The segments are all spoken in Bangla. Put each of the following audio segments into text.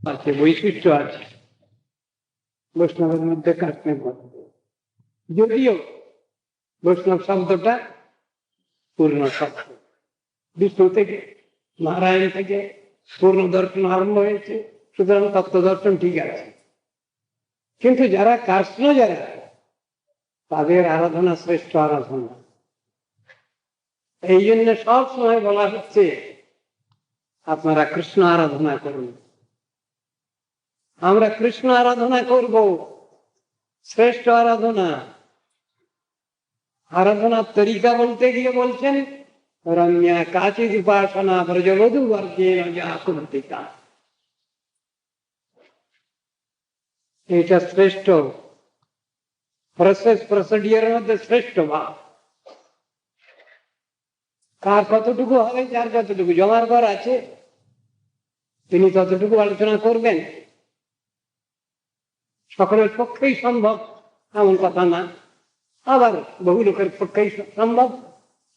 আছে, বৈশিষ্ট্য আছে বৈষ্ণবের মধ্যে কাশ্মীর মধ্যে, যদিও বৈষ্ণব শব্দটা পূর্ণ শব্দ। বিষ্ণু থেকে, নারায়ণ থেকে পূর্ণ দর্শন আরম্ভ হয়েছে, সুতরাং তত্ত্ব দর্শন ঠিক আছে। কিন্তু যারা কৃষ্ণ, যারা তাদের আরাধনা শ্রেষ্ঠ আরাধনা। এই জন্য সব সময় বলা হচ্ছে আপনারা কৃষ্ণ আরাধনা করুন। আমরা কৃষ্ণ আরাধনা করব, শ্রেষ্ঠ আরাধনা। আরাধনার তরিকা বলতে গিয়ে বলছেন রম্যা কাচিদ উপাসনা ব্রজবধূ বর্গেণ যা কুন্তিকা। এটা শ্রেষ্ঠ প্রসিডিওরের মধ্যে শ্রেষ্ঠ ভাব। কার কতটুকু হবে, যার কতটুকু জমার ঘর আছে তিনি ততটুকু আলোচনা করবেন। সকলের পক্ষেই সম্ভব এমন কথা না, আবার বহু লোকের পক্ষেই সম্ভব,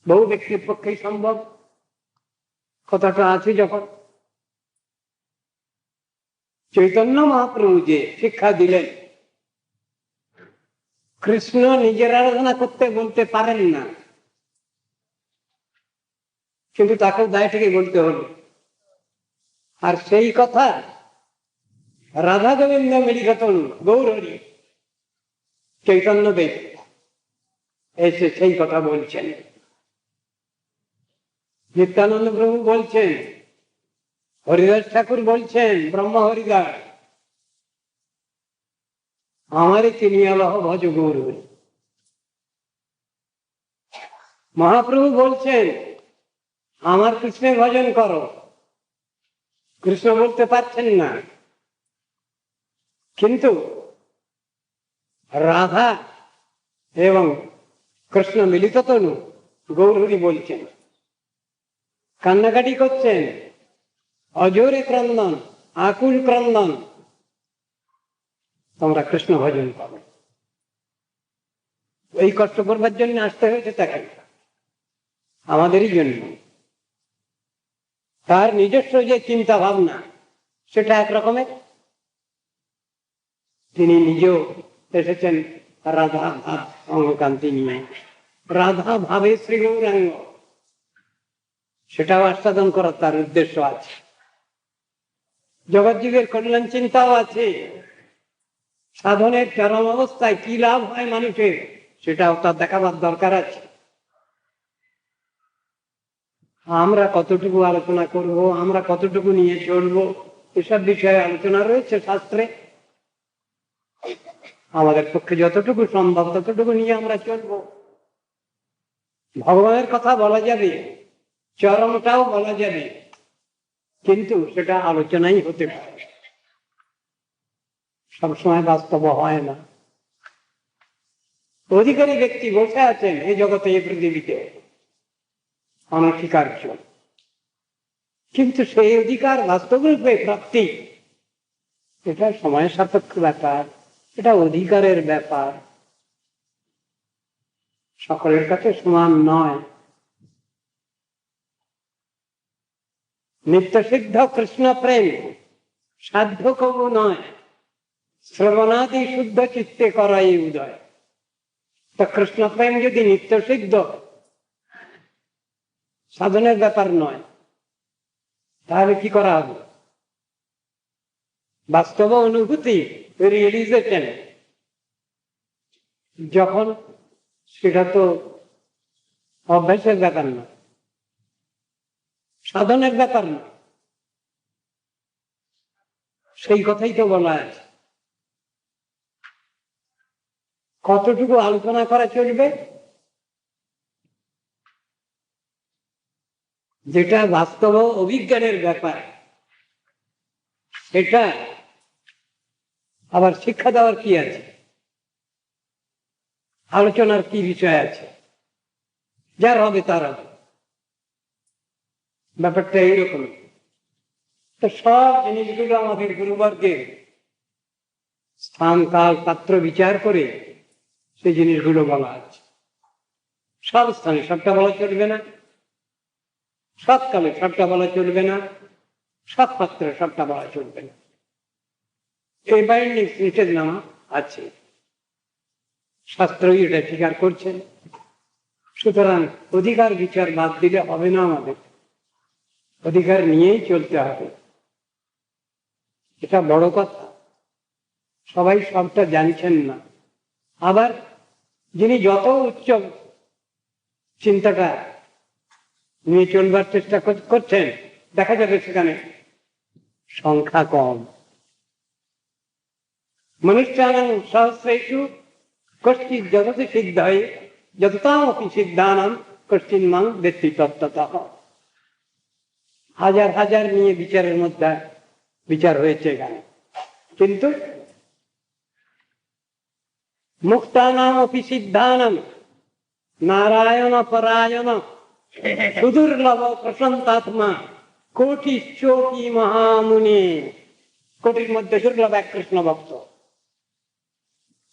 বহু ব্যক্তির পক্ষেই সম্ভব। কথাটা আছে যখন চৈতন্য মহাপ্রভু যে শিক্ষা দিলেন, কৃষ্ণ নিজের আরাধনা করতে বলতে পারেন না, কিন্তু তাকেও দায় থেকে বলতে হল। আর সেই কথা রাধা গোবিন্দ মিলিতন গৌরহরি চৈতন্য দেব এসে সেই কথা বলছেন। নিত্যানন্দ প্রভু বলছেন, হরিদাস ঠাকুর বলছেন, ব্রহ্ম হরিদাস আমারে চিনিয়া লহ ভজ গৌরহরি। মহাপ্রভু বলছেন আমার কৃষ্ণের ভজন করো। কৃষ্ণ বলতে পারছেন না, কিন্তু রাধা এবং কৃষ্ণ মিলিত তনু গৌরহরি বলছেন, কান্নাকাটি করছেন, অজোরে ক্রন্দন, আকুল ক্রন্দন, তোমরা কৃষ্ণ ভজন করো। এই কষ্ট করবার জন্য আসতে হয়েছে তাকে, আমাদেরই জন্য। তার নিজস্ব যে চিন্তা ভাবনা সেটা একরকমের, তিনি নিজেও এসেছেন রাধা ভাব অঙ্গকান্তি নিয়ে, রাধা ভাবে শ্রী গৌরাঙ্গ, সেটাও আস্বাদন করার তার উদ্দেশ্য আছে। জগৎজীবের কল্যাণ চিন্তাও আছে, সাধনের চরম অবস্থায় কি লাভ হয় মানুষের সেটাও তার দেখাবার দরকার আছে। আমরা কতটুকু আলোচনা করব, আমরা কতটুকু নিয়ে চলবো, এসব বিষয়ে আলোচনা রয়েছে শাস্ত্রে। আমাদের পক্ষে যতটুকু সম্ভব ততটুকু নিয়ে আমরা চলবো। ভগবানের কথা বলা যাবে, চরমটাও বলা যাবে, কিন্তু সেটা আলোচনাই হতে পারে, সবসময় বাস্তব হয় না। অধিকারী ব্যক্তি বসে আছেন এই জগতে, এই পৃথিবীতে অনস্বীকার্য, কিন্তু সেই অধিকার বাস্তবরূপে প্রাপ্তি এটা সময় সাপেক্ষ ব্যাপার, এটা অধিকারের ব্যাপার, সকলের কাছে সমান নয়। নিত্য সিদ্ধ কৃষ্ণ প্রেম সাধ্য কবু নয়, শ্রবণাদি শুদ্ধ চিত্তে করাই উদয়। তা কৃষ্ণ প্রেম যদি নিত্য সিদ্ধ সাধনের ব্যাপার নয়, তাহলে কি করা হবে? বাস্তব অনুভূতি, রিয়েলাইজেশন যখন, সেটা তো অভ্যাসের ব্যাপার না, সাধনের ব্যাপার না। সেই কথাই তো বলা আছে। কতটুকু আলোচনা করা চলবে? যেটা বাস্তব অভিজ্ঞানের ব্যাপার সেটা আবার শিক্ষা দেওয়ার কি আছে, আলোচনার কি বিষয় আছে? যার হবে তার হবে, ব্যাপারটা এইরকম। তো সব জিনিসগুলো আমাদের গুরুবর্গের স্থান কাল পাত্র বিচার করে সেই জিনিসগুলো বলা আছে। সব স্থানে সবটা বলা চলবে না, সব কালে সবটা বলা চলবে না, সব পাত্রে সবটা বলা চলবে না। এই বাইরে নিষেধনামা আছে, শাস্ত্রই এটা স্বীকার করছেন। সুতরাং অধিকার বিচার বাদ দিলে হবে না, আমাদের অধিকার নিয়েই চলতে হবে, এটা বড় কথা। সবাই সবটা জানছেন না। আবার যিনি যত উচ্চ চিন্তাটা নিয়ে চলবার চেষ্টা করছেন, দেখা যাবে সেখানে সংখ্যা কম। মনুষ্যানাং সহস্রেষু কশ্চিৎ জগতে সিদ্ধায় যততামপি সিদ্ধানাম কশ্চিৎ মাং বেত্তি তত্ত্বতঃ। হাজার হাজার নিয়ে বিচারের মধ্যে বিচার হয়েছে এখানে, কিন্তু মুক্তানামপি সিদ্ধানাম নারায়ণ পরায়ণ সুদুর্লভ প্রশান্তাত্মা কোটি চোটি মহামুনি। কোটির মধ্যে দুর্লভ এক কৃষ্ণ ভক্ত,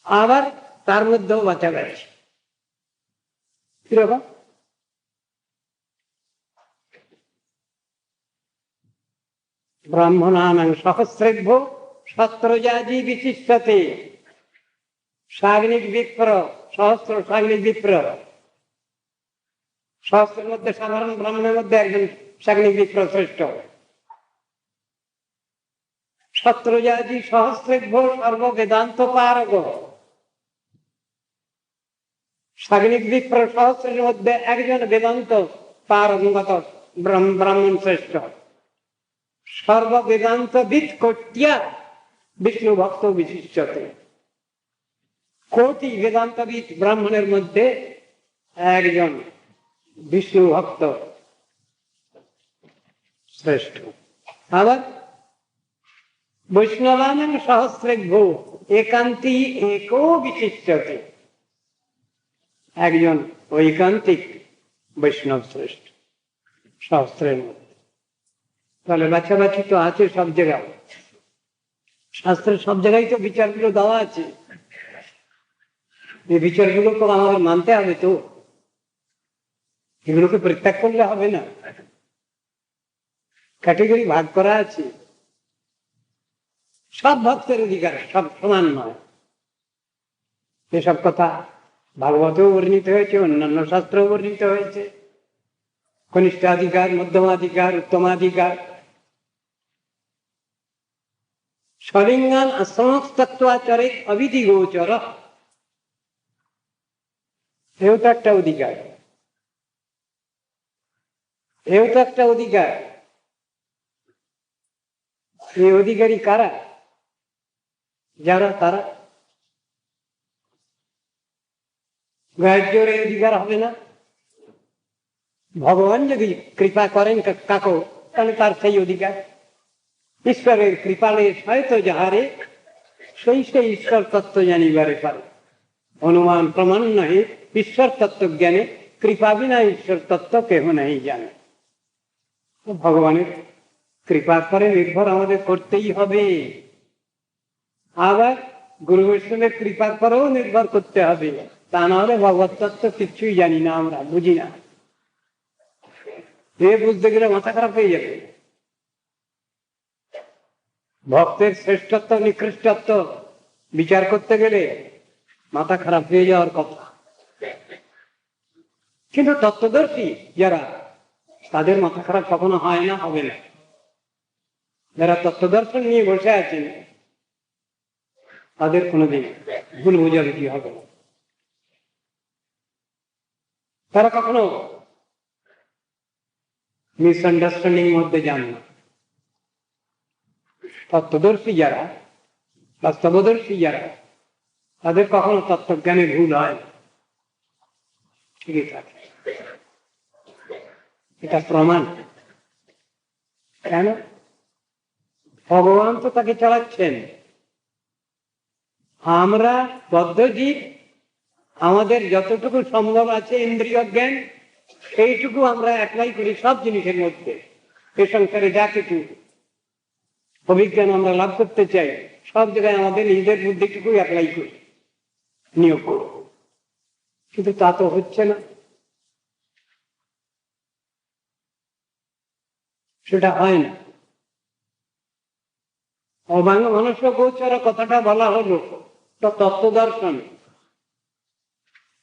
আবার তার মধ্যেও বাঁচা গেছে। কিরকম? ব্রাহ্মণানাং সহস্রেভ্য সত্রজাজি বিশিষ্টতে। সাগ্নিক বিপ্র, সহস্র সাগ্নিক বিপ্র, সহস্রের মধ্যে সাধারণ ব্রাহ্মণের মধ্যে একজন সাগ্নিক বিপ্র শ্রেষ্ঠ। সত্রজাজি সহস্রেভ্য সর্ববেদান্ত পারগ। সাগ্নিক বিপ্র সহস্রের মধ্যে একজন বেদান্ত পারঙ্গত ব্রাহ্মণ শ্রেষ্ঠ। সর্ববেদান্তবিদ কোট্যা বিষ্ণু ভক্ত বিশিষ্টতে। কোটি বেদান্তবিদ ব্রাহ্মণের মধ্যে একজন বিষ্ণু ভক্ত শ্রেষ্ঠ। আবার বৈষ্ণবানাং সহস্রেভ্য একান্তি একো বিশিষ্টতে। একজন ঐকান্তিক বৈষ্ণব শ্রেষ্ঠ সহস্রের মধ্যে। তাহলে বাছাবাছি তো আছে সব জায়গায়, শাস্ত্রের সব জায়গায় তো বিচারগুলো দেওয়া আছে। এই বিচারগুলো তো আমাদের মানতে হবে, তো এগুলোকে পরিত্যাগ করলে হবে না। ক্যাটেগরি ভাগ করা আছে, সব ভক্তের অধিকার সব সমান নয়। এসব কথা ভাগবতেও বর্ণিত হয়েছে, অন্যান্য শাস্ত্রেও বর্ণিত হয়েছে। কনিষ্ঠাধিকার, মধ্যমাধিকার, উত্তমাধিকার। সলিঙ্গান সমস্তত্বাচরে অবিধি গোচর, এও তো একটা অধিকার, এও তো একটা অধিকার। এই অধিকারী কারা? যারা তারা গ্রাহ্যের অধিকার হবে না। ভগবান যদি কৃপা করেন কাকো, তাহলে তার সেই অধিকার। ঈশ্বরের কৃপালে হয়তো যাহারে সেই সেই ঈশ্বর তত্ত্ব জানিবারে পারে। অনুমান প্রমাণ নহে ঈশ্বর তত্ত্ব জ্ঞানে, কৃপা বিনা ঈশ্বর তত্ত্ব কেহ নাই জানে। ভগবানের কৃপার পরে নির্ভর আমাদের করতেই হবে। আবার গুরু বৈষ্ণবের কৃপার পরেও নির্ভর করতে হবে, তা না হলে ভগবত তত্ত্ব কিচ্ছুই জানি না, আমরা বুঝি না। এ বুঝতে গেলে মাথা খারাপ হয়ে যাবে। ভক্তের শ্রেষ্ঠত্ব নিকৃষ্টত্ব বিচার করতে গেলে মাথা খারাপ হয়ে যাওয়ার কথা। কিন্তু তত্ত্বদর্শী যারা, তাদের মাথা খারাপ কখনো হয় না, হবে না। যারা তত্ত্বদর্শন নিয়ে বসে আছেন, তাদের কোনোদিন ভুল বোঝাবুঝি হবে না। তারা কখনো মিসআন্ডারস্ট্যান্ডিং মধ্যে যান না। তত্ত্বদর্শী যারা, বাস্তবদর্শী যারা, তাদের কখনো তত্ত্বজ্ঞানে ভুল হয়, ঠিকই থাকে। এটা প্রমাণ। কেন? ভগবান তো তাকে চালাচ্ছেন। আমরা বদ্ধজীব, আমাদের যতটুকু সম্ভব আছে ইন্দ্রিয় জ্ঞান, সেইটুকু আমরা অ্যাপ্লাই করি সব জিনিসের মধ্যে। এ সংসারে যা কিছু অভিজ্ঞান আমরা লাভ করতে চাই, সব জায়গায় আমাদের নিজেদের বুদ্ধিটুকুই অ্যাপ্লাই করি, নিয়োগ করি। কিন্তু তা তো হচ্ছে না, সেটা হয় না। অবাঙ্গ মনুষ্য গোচর কথাটা বলা হলো তত্ত্ব দর্শন।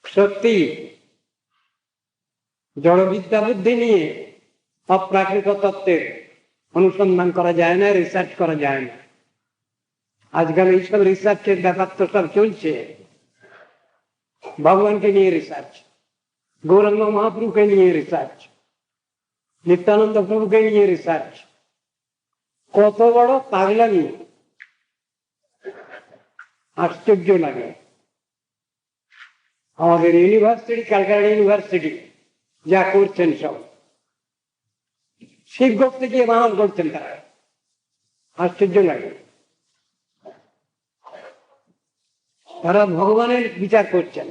সত্যি জড়বিদ্যা বুদ্ধি নিয়ে অপ্রাকৃত তত্ত্বের অনুসন্ধান করা যায় না, রিসার্চ করা যায় না। আজকাল এইসব রিসার্চের ব্যাপার তো সব চলছে, ভগবানকে নিয়ে রিসার্চ, গৌরাঙ্গ মহাপ্রভুকে নিয়ে রিসার্চ, নিত্যানন্দ প্রভুকে নিয়ে রিসার্চ। কত বড় পাগলামি, আশ্চর্য লাগে। আমাদের ইউনিভার্সিটি, ক্যালকাটা ইউনিভার্সিটি যা করছেন সব শিব করতে গিয়ে বানান করছেন তারা, আশ্চর্য লাগে। তারা ভগবানের বিচার করছেন,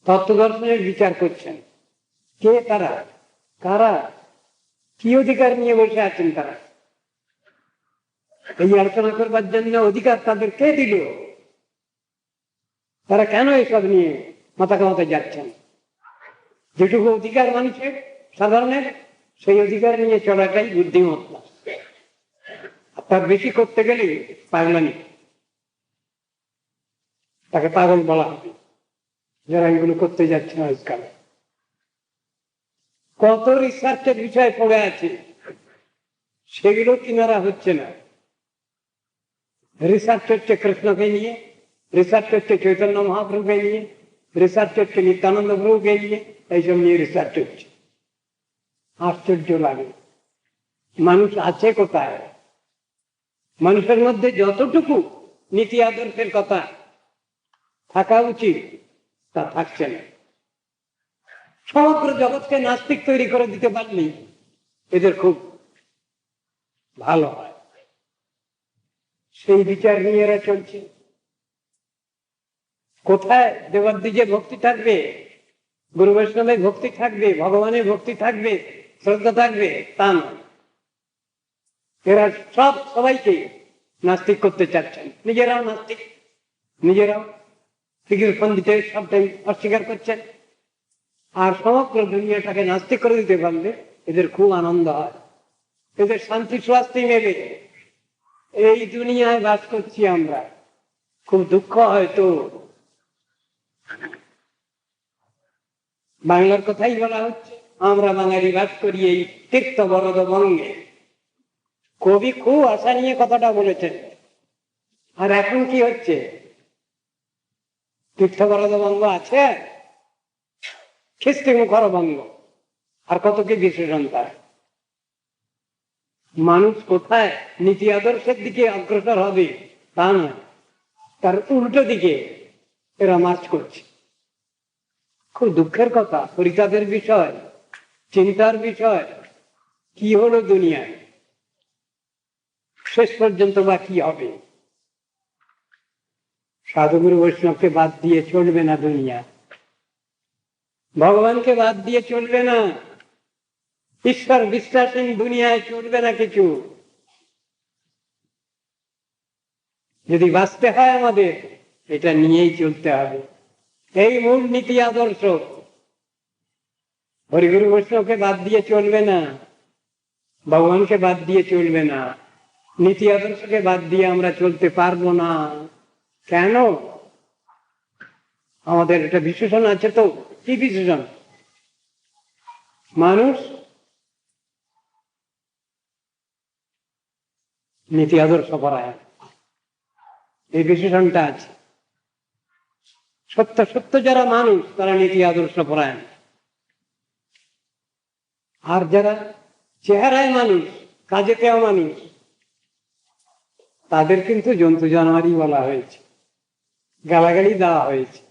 তত্ত্ব দর্শনের বিচার করছেন। কে তারা? কারা? কি অধিকার নিয়ে বসে আছেন তারা? এই আলোচনা করবার জন্য অধিকার তাদের কে দিল? তারা কেন এসব নিয়ে মাথা কামাতে যাচ্ছেন? যেটুকু অধিকার মানুষের সাধারণের, সেই অধিকার নিয়ে চলাটাই বুদ্ধিমত্তা। তার বেশি করতে গেলে পাগলামি, তাকে পাগল বলা হবে যারা এগুলো করতে যাচ্ছে আজকাল। কত রিসার্চের বিষয় পড়ে আছে, সেগুলো কিনারা হচ্ছে না। রিসার্চ হচ্ছে কৃষ্ণকে নিয়ে, রিসার্চ হচ্ছে চৈতন্য মহাপ্রভুকে নিয়ে, রিসার্চ হচ্ছে নিত্যানন্দ প্রভুকে নিয়ে, এইসব নিয়ে রিসার্চ হচ্ছে। আশ্চর্য লাগে, মানুষ আছে কোথায়? মানুষের মধ্যে যতটুকু নীতি আদর্শের কথা থাকা উচিত তা থাকছে না। সমগ্র জগৎকে নাস্তিক তৈরি করে দিতে পারলেই এদের খুব ভালো হয়। সেই বিচার নিয়ে এরা চলছে। কোথায় দেবাদ্বিজে ভক্তি থাকবে, গুরু বৈষ্ণবের ভক্তি থাকবে, ভগবানের ভক্তি থাকবে, শ্রদ্ধা থাকবে, তা নয়। এরা সবাইকে নাস্তিক করতে চাচ্ছেন, নিজেরাও নাস্তিক, নিজেরাও শ্রীকৃষ্ণ দিতে সবটাই অস্বীকার করছেন। আর সমগ্র দুনিয়াটাকে নাস্তিক করে দিতে পারলে এদের খুব আনন্দ হয়, এদের শান্তি স্বাস্থ্য মেলে। এই দুনিয়ায় বাস করছি আমরা, খুব দুঃখ হয়তো। বাংলার কথাই বলা হচ্ছে, আমরা বাঙালি বাস করি এই তীর্থ বরদ বঙ্গে। কবি খুব আশা নিয়ে কথাটা বলেছেন। আর এখন কি হচ্ছে? তীর্থ বরদ বঙ্গ আছে, খিস্তি মুখর বঙ্গ, আর কত কি বিশেষণ তার। মানুষ কোথায় নীতি আদর্শের দিকে অগ্রসর হবে তা নয়, তার উল্টো দিকে এরা মার্চ করছে। খুব দুঃখের কথা, পরিতাপের বিষয়, চিন্তার বিষয়। কি হলো দুনিয়ায়, শেষ পর্যন্ত বা কি হবে? সাধুগুরু বৈষ্ণবকে বাদ দিয়ে চলবে না দুনিয়া, ভগবানকে বাদ দিয়ে চলবে না, ঈশ্বর বিশ্বাসী দুনিয়ায় চলবে না কিছু। যদি বাঁচতে হয় আমাদের এটা নিয়েই চলতে হবে, এই মূল নীতি আদর্শ। হরিগুরু বৈষ্ণবকে বাদ দিয়ে চলবে না, ভগবানকে বাদ দিয়ে চলবে না, নীতি আদর্শকে বাদ দিয়ে আমরা চলতে পারবো না। কেন? আমাদের একটা বিশেষণ আছে তো। কি বিশেষণ? মানুষ নীতি আদর্শ পরায়ণ, এই বিশেষণটা আছে। সত্য সত্য যারা মানুষ তারা নীতি আদর্শ পরায়ণ, আর যারা চেহারায় মানুষ, কাজেতেও মানুষ, তাদের কিন্তু জন্তু জানোয়ারই বলা হয়েছে, গালাগালি দেওয়া হয়েছে।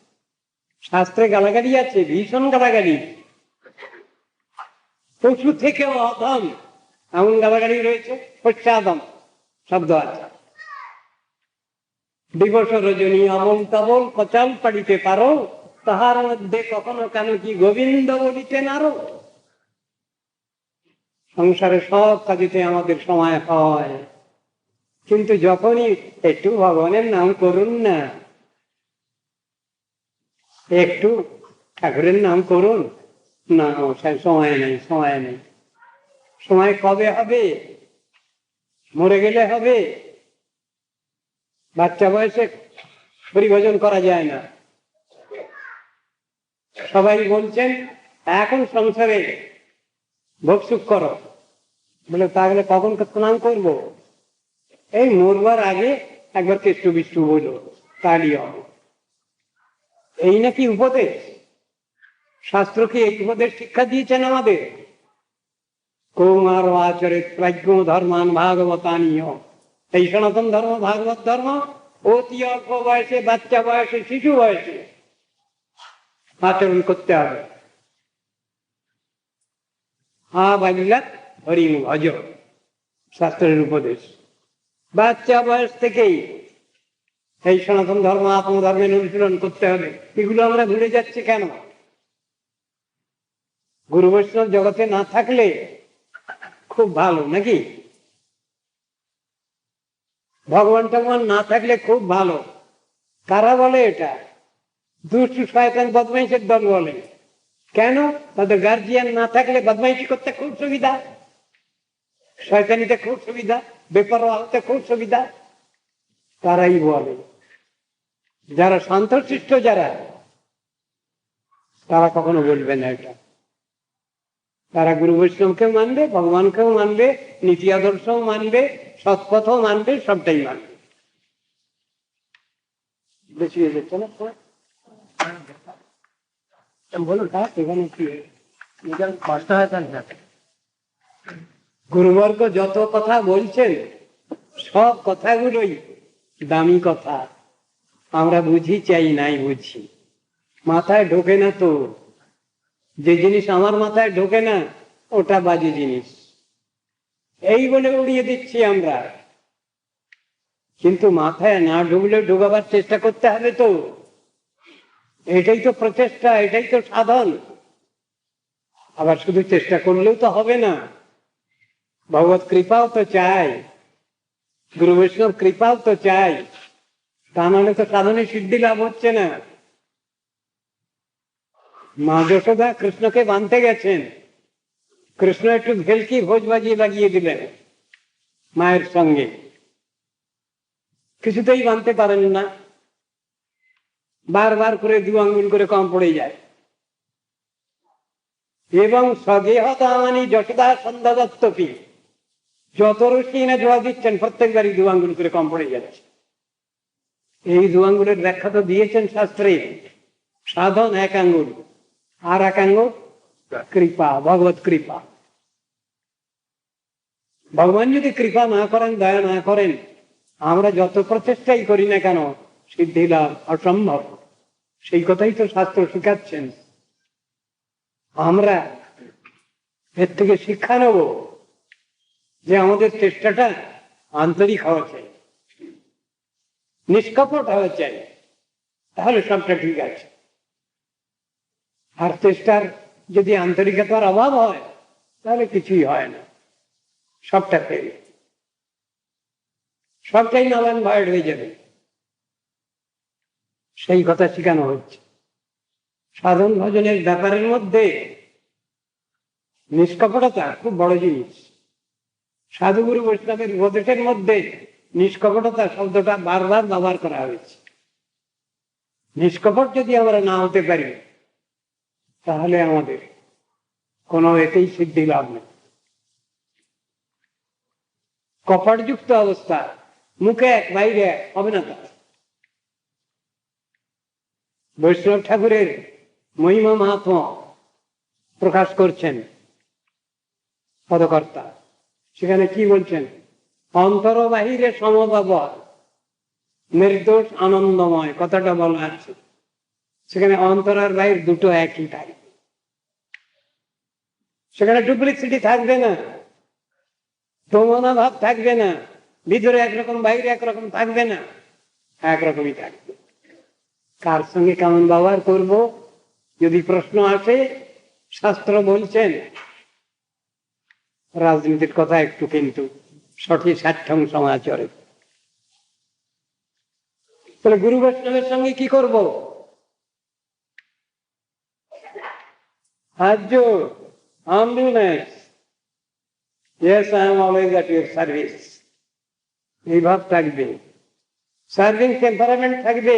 শাস্ত্রে গালাগালি আছে, ভীষণ গালাগালি, পশু থেকেও অধম এমন গালাগালি রয়েছে, পশ্চাদম শব্দ আছে। দিবস রজনী অমল তবল কচাল পাড়িতে পারো, তাহার মধ্যে কখনো কেন কি গোবিন্দ বলিতে নারো। সংসারে সব কাজেতে আমাদের সময় হয়, কিন্তু যখনই একটু ভগবানের নাম করুন না, একটু ঠাকুরের নাম করুন না, সময় নেই, সময় নেই। সময় কবে হবে? মরে গেলে হবে? বাচ্চা বয়সে পরিভোজন করা যায় না। সবাই বলছেন এখন সংসারে ভোগসুখ করো, বলে তাহলে কখন স্নান করবো? এই মরবার আগে একবার কেষ্টু বিষ্টু বলো, তাহলেই হবে। এই নাকি উপদেশ? শাস্ত্র কি এই উপদেশ শিক্ষা দিয়েছেন আমাদের? কৌমার আচরিত প্রাজ্ঞ ধর্মান ভাগবতানীয়, এই সনাতন ধর্ম ভাগবত ধর্ম অতি অল্প বয়সে, বাচ্চা বয়সে, শিশু বয়সে আচরণ করতে হবে। হা বাজিলাত হরি ভজ, শাস্ত্রের উপদেশ। বাচ্চা বয়স থেকেই এই সনাতন ধর্ম আত্মধর্মের অনুশীলন করতে হবে। এগুলো আমরা ভুলে যাচ্ছি কেন? গুরু বৈষ্ণব জগতে না থাকলে খুব ভালো নাকি? ভগবান টগবান না থাকলে খুব ভালো। কারা বলে এটা? দুষ্টু শয়তান বদমাইশের দল বলে। কেন? তাদের গার্জিয়ান না থাকলে বদমাইশি করতে খুব সুবিধা, শয়তানিতে খুব সুবিধা, বেপরোয়া হতে খুব সুবিধা। তারাই বলে। যারা শান্তশিষ্ট যারা, তারা কখনো বলবে না এটা। তারা গুরু বৈষ্ণবকেও মানবে, ভগবানকেও মানবে, নীতি আদর্শও মানবে, সৎপথও মানবে, সবটাই মানবে। বেশি হয়ে যাচ্ছে না বলুন, এখানে কি কষ্ট হয়? গুরুবর্গ যত কথা বলছেন সব কথাগুলোই দামি কথা। আমরা বুঝি চাই নাই বুঝি, মাথায় ঢোকে না তো। যে জিনিস আমার মাথায় ঢোকে না ওটা বাজে জিনিস, এই বলে উড়িয়ে দিচ্ছি আমরা। কিন্তু মাথায় না ঢুকলে ঢোকাবার চেষ্টা করতে হবে তো। এটাই তো প্রচেষ্টা, এটাই তো সাধন। আবার শুধু চেষ্টা করলেও তো হবে না, ভগবত কৃপাও তো চাই, গুরু বৈষ্ণব কৃপাও তো চাই। তা নাহলে তো সাধনে সিদ্ধি লাভ হচ্ছে না। মা যশোদা কৃষ্ণকে বাঁধতে গেছেন, কৃষ্ণ একটু ভেলকি ভোজ বাজিয়ে লাগিয়ে দিলেন মায়ের সঙ্গে, কিছুতেই বাঁধতে পারেন না। বারবার করে 2 আঙ্গুল করে কম পড়ে যায়। এবং স্বগেহতামানি যশোদা সন্ধ্যা দত্তপি, যত রশি না জোড়া দিচ্ছেন প্রত্যেকবারই 2 আঙ্গুল করে কম পড়ে যাচ্ছে। এই 2 আঙ্গুলের ব্যাখ্যা তো দিয়েছেন শাস্ত্রে। সাধন 1 আঙ্গুল, আর 1 আঙ্গুল কৃপা, ভগবত কৃপা। ভগবান যদি কৃপা না করেন, দয়া না করেন, আমরা যত প্রচেষ্টাই করি না কেন সিদ্ধি লাভ অসম্ভব। সেই কথাই তো শাস্ত্র শিখাচ্ছেন। আমরা এর থেকে শিক্ষা নেব যে আমাদের চেষ্টাটা আন্তরিক হওয়া চাই, নিষ্কপট হওয়া চাই, তাহলে সবটা ঠিক আছে। আর চেষ্টার যদি আন্তরিকতার অভাব হয় তাহলে কিছুই হয় না, সবটা ফেল, সবটাই নালান ভয়েড হয়ে যাবে। সেই কথা শেখানো হচ্ছে। সাধন ভজনের ব্যাপারের মধ্যে নিষ্কপটতা খুব বড় জিনিস। সাধুগুরু বৈষ্ণবের উপদেশের মধ্যে নিষ্কপটতা শব্দটা বারবার ব্যবহার করা হয়েছে। নিষ্কপট যদি আমরা না হতে পারি তাহলে আমাদের কোনো এতেই সিদ্ধি লাভ নেই। কপটযুক্ত অবস্থা, মুখে এক বাইরে এক, হবে না। তা বৈষ্ণব ঠাকুরের মহিমা মাহাত্ম্য প্রকাশ করছেন পদকর্তা। সেখানে কি বলছেন? অন্তর বাহিরে সমভাব, নির্দোষ আনন্দময়, কথাটা বলা আছে। সেখানে অন্তর আর বাহির দুটো একই থাকে। সেখানে ডুপ্লিসিটি থাকবে না, দমনা ভাব থাকবে না, ভিতরে একরকম বাইরে একরকম থাকবে না, একরকমই থাকবে। কার সঙ্গে কেমন ব্যবহার করব যদি প্রশ্ন আসে, শাস্ত্র বলছেন রাজনীতির কথা একটু কিন্তু সঠিক স্বার্থং সমাচরে। তাহলে গুরু বৈষ্ণবের সঙ্গে কি করব? সাহায্য, humbleness. Yes, I am always at your service. এই ভাব থাকবে, সার্ভিং টেম্পারামেন্ট থাকবে,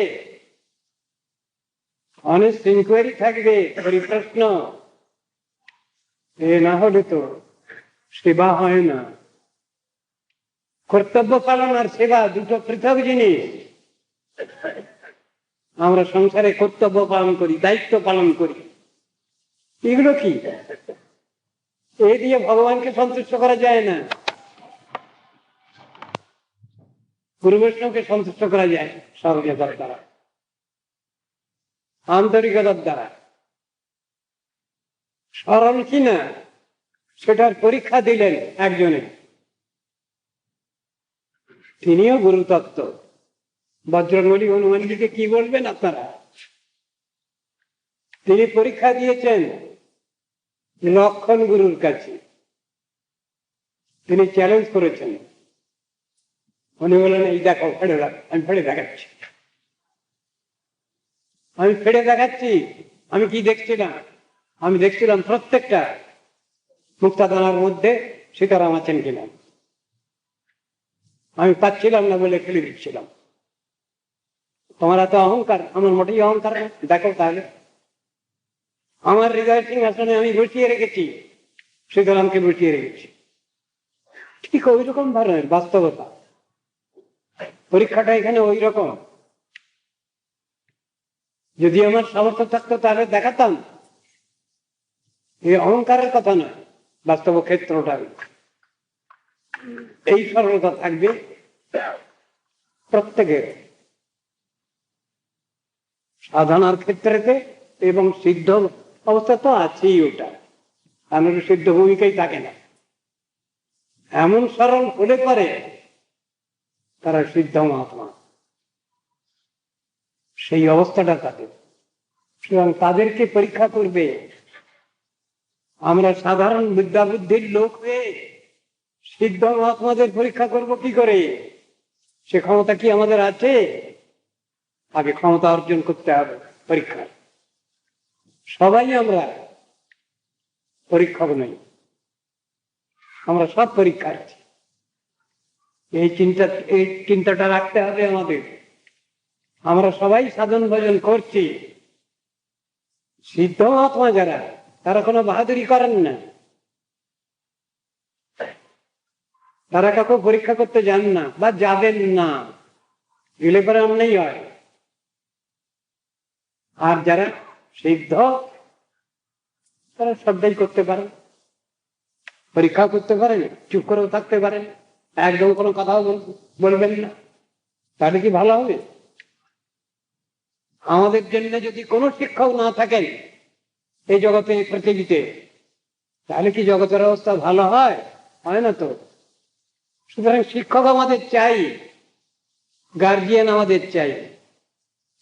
অনেস্ট ইনকোয়ারি থাকবে, পরিপ্রশ্ন। এ না হলে তো সেবা হয় না। কর্তব্য পালন আর সেবা দুটো পৃথক জিনিস। আমরা সংসারে কর্তব্য পালন করি, দায়িত্ব পালন করি, এগুলো কি? এই দিয়ে ভগবানকে সন্তুষ্ট করা যায় না, গুরু বৈষ্ণবকে সন্তুষ্ট করা যায় সর্বদার দ্বারা, আন্তরিকতার দ্বারা। সরল কিনা সেটার পরীক্ষা দিলেন একজনে, তিনিও গুরুতত্ত্ব। বজ্রঙ্গলী হনুমানজিকে কি বলবেন আপনারা? তিনি পরীক্ষা দিয়েছেন লক্ষণ গুরুর কাছে, তিনি চ্যালেঞ্জ করেছেন। উনি বলেন, এই দেখো ফেড়ে রাখ, আমি ফেড়ে দেখাচ্ছি, আমি ফেড়ে দেখাচ্ছি। আমি কি দেখছিলাম? আমি দেখছিলাম প্রত্যেকটা মুক্তাদানার মধ্যে সীতারাম আছেন কিনা, আমি পাচ্ছিলাম না বলে ফেলে দিচ্ছিলাম। তোমার এত অহংকার? আমার মোটেই অহংকার না, দেখো তাহলে। আমার হৃদয় সিংহাসনে আমি বসিয়ে রেখেছি, সীতারামকে বসিয়ে রেখেছি। ঠিক ওই রকম ধরনের বাস্তবতা। পরীক্ষাটা এখানে ওই রকম। যদি আমার সামর্থ্য থাকতো তাহলে দেখাতাম। এই অহংকারের কথা নয়, বাস্তব ক্ষেত্রটা এই সরলতা থাকবে প্রত্যেকের সাধনার ক্ষেত্রেতে, এবং সিদ্ধ অবস্থা তো আছেই। ওটা কারণ সিদ্ধ ভূমিকাই থাকে না। এমন সরল হলে পারে তারা সিদ্ধ মহাত্মা, সেই অবস্থাটা তাদের। সুতরাং তাদেরকে পরীক্ষা করবে। আমরা সাধারণ বিদ্যা বুদ্ধির লোক হয়ে সিদ্ধ মহাত্মাদের পরীক্ষা করব কি করে? সে ক্ষমতা কি আমাদের আছে? আগে ক্ষমতা অর্জন করতে হবে পরীক্ষা। সবাই আমরা পরীক্ষক নই, আমরা সব পরীক্ষার্থী। এই চিন্তাটা রাখতে হবে আমাদের। আমরা সবাই সাধন ভজন করছি। সিদ্ধ মহাত্মা যারা, তারা কোনো বাহাদুরি করেন না, তারা কাউকে পরীক্ষা করতে যান না বা যাবেন না, গেলে পরে অন্যায় হয়। আর যারা সিদ্ধ, তারা সবটাই করতে পারেন, পরীক্ষা করতে পারেন, চুপ করেও থাকতে পারেন, একদম কোনো কথাও বলবেন না। তাহলে কি ভালো হবে? আমাদের জন্য যদি কোনো শিক্ষক না থাকেন এই জগতে, এই পৃথিবীতে, তাহলে কি জগতের অবস্থা ভালো হয়? হয় না তো। সুতরাং শিক্ষক আমাদের চাই, গার্জিয়ান আমাদের চাই।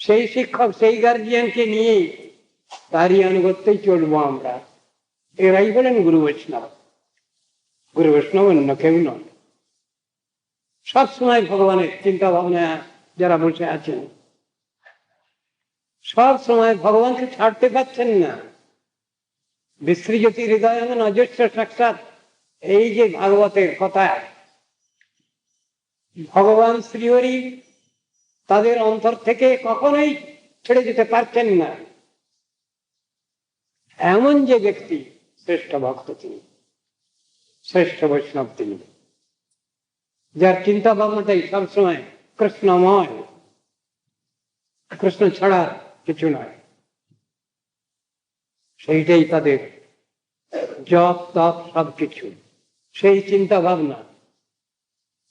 সেই শিক্ষক, সেই গার্জিয়ানকে নিয়ে তারই আনুগত্যেই চলবো আমরা। এরাই বলেন গুরু বৈষ্ণব। গুরু বৈষ্ণব অন্য কেউ নয়। সবসময় ভগবানের চিন্তা ভাবনা যারা বসে আছেন, সব সময় ভগবানকে ছাড়তে পারছেন না। বিসৃজতি হৃদয় অজস্র সাক্ষাৎ, এই যে ভাগবতের কথা, ভগবান শ্রীহরি তাদের অন্তর থেকে কখনোই ছেড়ে যেতে পারছেন না। এমন যে ব্যক্তি শ্রেষ্ঠ ভক্ত তিনি, শ্রেষ্ঠ বৈষ্ণব তিনি, যার চিন্তা ভাবনাটাই সবসময় কৃষ্ণময়, কৃষ্ণ ছাড়া কিছু নয়। সেইটাই তাদের জপ তপ সবকিছু, সেই চিন্তা ভাবনা।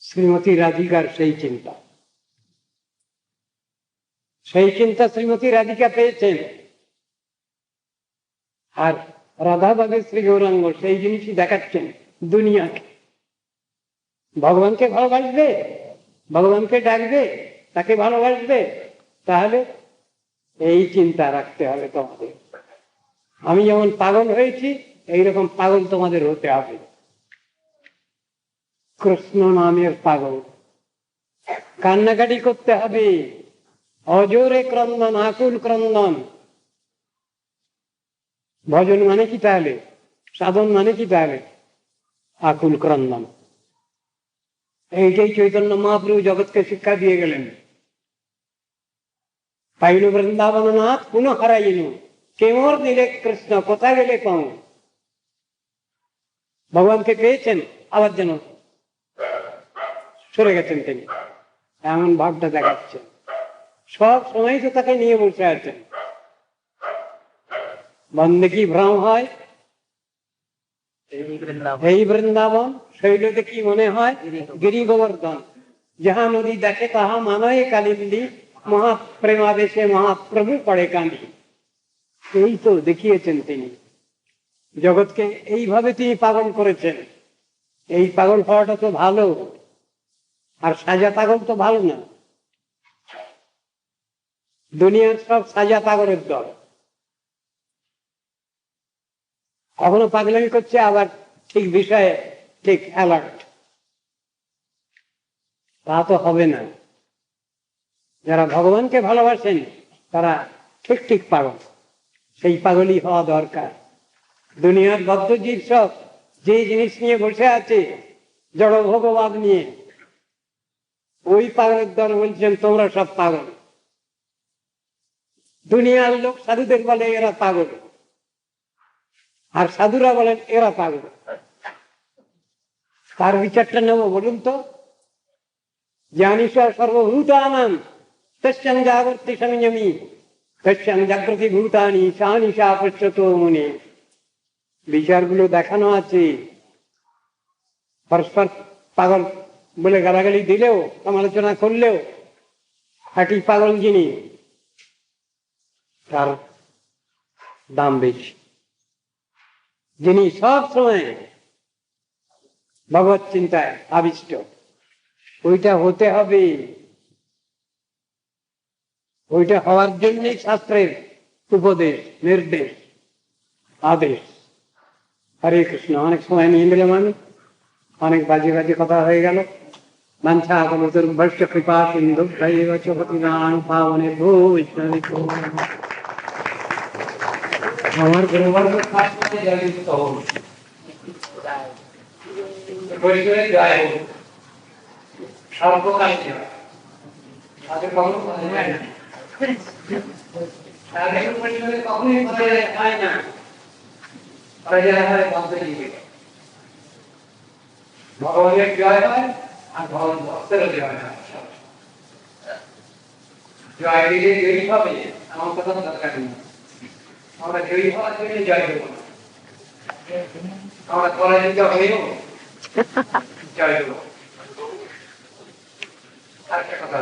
শ্রীমতী রাধিকার সেই চিন্তা, সেই চিন্তা শ্রীমতী রাধিকা পেয়েছেন। আর রাধাভাবে শ্রী গৌরাঙ্গ সেই জিনিসই দেখাচ্ছেন দুনিয়াকে। ভগবানকে ভালোবাসবে, ভগবানকে ডাকবে, তাকে ভালোবাসবে, তাহলে এই চিন্তা রাখতে হবে তোমাদের। আমি যেমন পাগল হয়েছি, এইরকম পাগল তোমাদের হতে হবে। কৃষ্ণ নামের পাগল, কান্নাকাটি করতে হবে, অজোরে ক্রন্দন, আকুল ক্রন্দন। ভজন মানে কি তাহলে? সাধন মানে কি তাহলে? আকুল ক্রন্দন। এইটাই চৈতন্য মহাপ্রভু জগৎকে শিক্ষা দিয়ে গেলেন। পাইনু বৃন্দাবন নাথ পুনঃ হারাইনু, কেমর দিলে কৃষ্ণ, কোথায় গেলে পাও। ভগবানকে পেয়েছেন, আবার যেন সরে গেছেন তিনি, এমন ভাবটা দেখাচ্ছেন। সব সময় তো তাকে নিয়ে বসে আছেন। বন্দেকি ভ্রম হয় এই বৃন্দাবন, শৈলতে কি মনে হয় গিরি গোবর্ধন। যাহা নদী দেখে তাহা মানয়ে কালিন্দী, মহাপ্রেমাবেশে মহাপ্রভু পড়ে কাঁদি। এই তো দেখিয়েছেন তিনি জগৎকে, এইভাবে তিনি পাগল করেছেন। এই পাগল হওয়াটা তো ভালো, আর সাজা পাগল তো ভালো না। দুনিয়ার সব সাজা পাগলের দল, কখনো পাগলামি করছে, আবার ঠিক বিষয়ে ঠিক অ্যালার্ট। তা তো হবে না। যারা ভগবানকে ভালোবাসেন তারা ঠিক ঠিক পাগল, সেই পাগলই হওয়া দরকার। দুনিয়ার বদ্ধজীব সব যে জিনিস নিয়ে বসে আছে, জড় ভোগবাদ নিয়ে, ওই পাগলের দল বলছেন তোমরা সব পাগল। দুনিয়ার লোক সাধুদের বলে এরা পাগল, আর সাধুরা বলেন এরা পাগল। তার বিচারটা নেব বলুন তো। জ্ঞানীশ্বর সর্বভূতানাম তস্যাং জাগর্তি সংযমী, তস্যাং জাগ্রতি ভূতানি সানিশা পশ্যতো মুনি। বিচারগুলো দেখানো আছে। পরস্পর পাগল বলে গালাগালি দিলেও, সমালোচনা করলেও, খাঁটি পাগল যিনি তার দাম বেশি। যিনি সব সময় ভগবত চিন্তায় আবিষ্ট, ওইটা হতে হবে। ওইটা হওয়ার জন্যই শাস্ত্রের উপদেশ, নির্দেশ, আদেশ। হরে কৃষ্ণ। অনেক সময় নিয়ে নিলাম আমি, অনেক বাজে বাজে কথা হয়ে গেল। বাঞ্ছা কলুর্ভশ্চ কৃপা সিন্ধু পতিতানাং পাবনেভ্যো বৈষ্ণবেভ্যো নমঃ। আমার গুরুবর্গ জয়যুক্ত হোক, বৈষ্ণবের জয় হোক, সর্বকাল জয়। তাদের কখনো কথা হয় না, তাদের বৈষ্ণবে কখনোই কথা হয় না। প্রজা হয় বদ্ধজীবী। ভগবানের জয় হয়, আর ভগবান ভক্তেরও জয় হয়। জয় দিলে জয়ী হবে এমন কথা দরকার নেই। আমরা জয়ী হওয়ার জন্য জয় দেব না, আমরা পরাজিত হয়েও জয় দেব। আরেকটা কথা